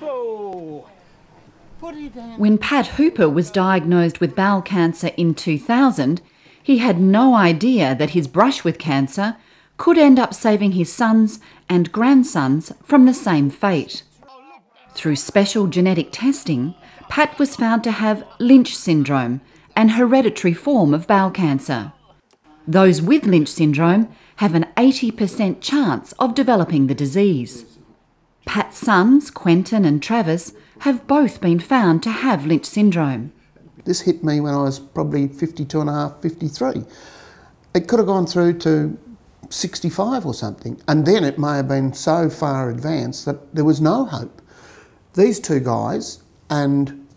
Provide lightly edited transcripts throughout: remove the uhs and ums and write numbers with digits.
Whoa. Put it down. When Pat Hooper was diagnosed with bowel cancer in 2000, he had no idea that his brush with cancer could end up saving his sons and grandsons from the same fate. Through special genetic testing, Pat was found to have Lynch Syndrome, an hereditary form of bowel cancer. Those with Lynch Syndrome have an 80% chance of developing the disease. Pat's sons, Quentin and Travis, have both been found to have Lynch Syndrome. This hit me when I was probably 52 and a half, 53. It could have gone through to 65 or something, and then it may have been so far advanced that there was no hope. These two guys, and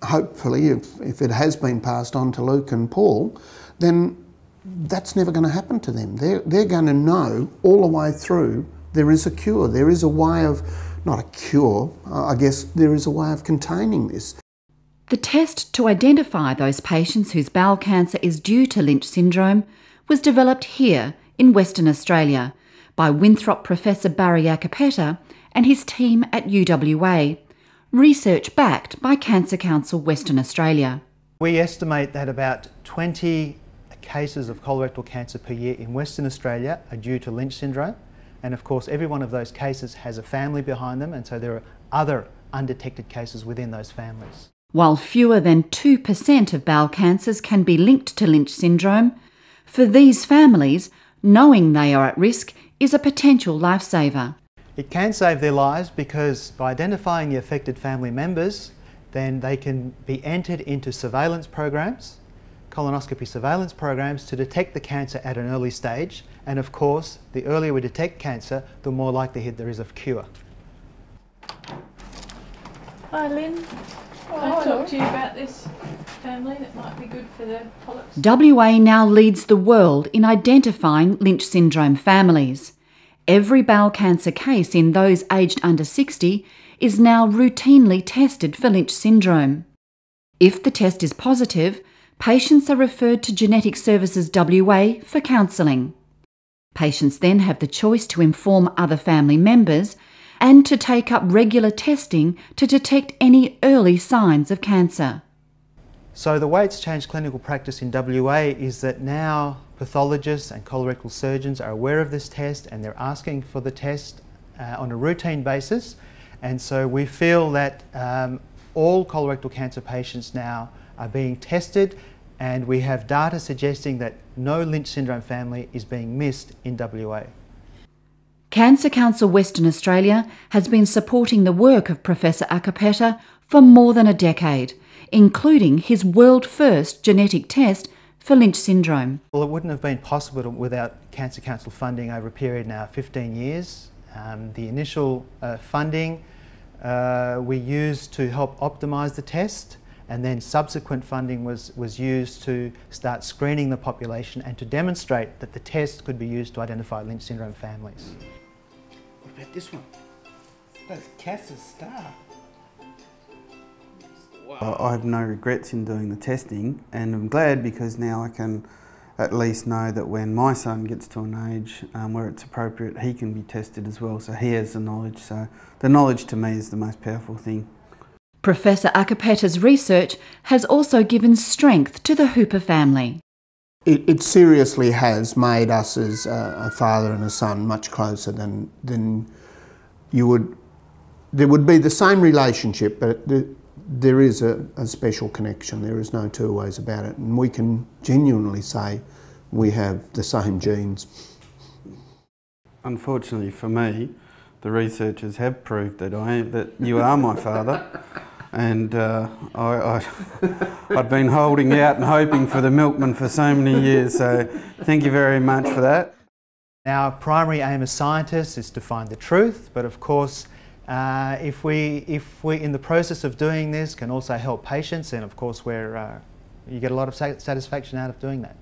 hopefully if it has been passed on to Luke and Paul, then that's never going to happen to them. They're going to know all the way through there is a cure. There is a way of, not a cure, I guess there is a way of containing this. The test to identify those patients whose bowel cancer is due to Lynch syndrome was developed here in Western Australia by Winthrop Professor Barry and his team at UWA, research backed by Cancer Council Western Australia. We estimate that about 20 cases of colorectal cancer per year in Western Australia are due to Lynch syndrome, and of course every one of those cases has a family behind them, and so there are other undetected cases within those families. While fewer than 2% of bowel cancers can be linked to Lynch syndrome, for these families, knowing they are at risk is a potential lifesaver. It can save their lives because by identifying the affected family members, then they can be entered into surveillance programs, colonoscopy surveillance programs, to detect the cancer at an early stage. And of course, the earlier we detect cancer, the more likelihood there is of cure. Hi Lynn, can I talk to you about this family that might be good for the polyps? WA now leads the world in identifying Lynch syndrome families. Every bowel cancer case in those aged under 60 is now routinely tested for Lynch syndrome. If the test is positive, patients are referred to Genetic Services WA for counselling. Patients then have the choice to inform other family members and to take up regular testing to detect any early signs of cancer. So the way it's changed clinical practice in WA is that now pathologists and colorectal surgeons are aware of this test and they're asking for the test on a routine basis, and so we feel that all colorectal cancer patients now are being tested, and we have data suggesting that no Lynch syndrome family is being missed in WA. Cancer Council Western Australia has been supporting the work of Professor Acapetta for more than a decade, including his world-first genetic test for Lynch syndrome. Well, it wouldn't have been possible without Cancer Council funding over a period now of 15 years. The initial funding we used to help optimise the test, and then subsequent funding was used to start screening the population and to demonstrate that the test could be used to identify Lynch syndrome families. What about this one? That's Cass's star. Wow. I have no regrets in doing the testing, and I'm glad because now I can at least know that when my son gets to an age where it's appropriate, he can be tested as well, so he has the knowledge. So the knowledge to me is the most powerful thing. Professor Acapetta's research has also given strength to the Hooper family. It seriously has made us as a father and a son much closer than you would. There would be the same relationship, but there is a special connection. There is no two ways about it, and we can genuinely say we have the same genes. Unfortunately for me, the researchers have proved that you are my father. And I've been holding out and hoping for the milkman for so many years, so thank you very much for that. Our primary aim as scientists is to find the truth, but of course if we in the process of doing this can also help patients, then of course you get a lot of satisfaction out of doing that.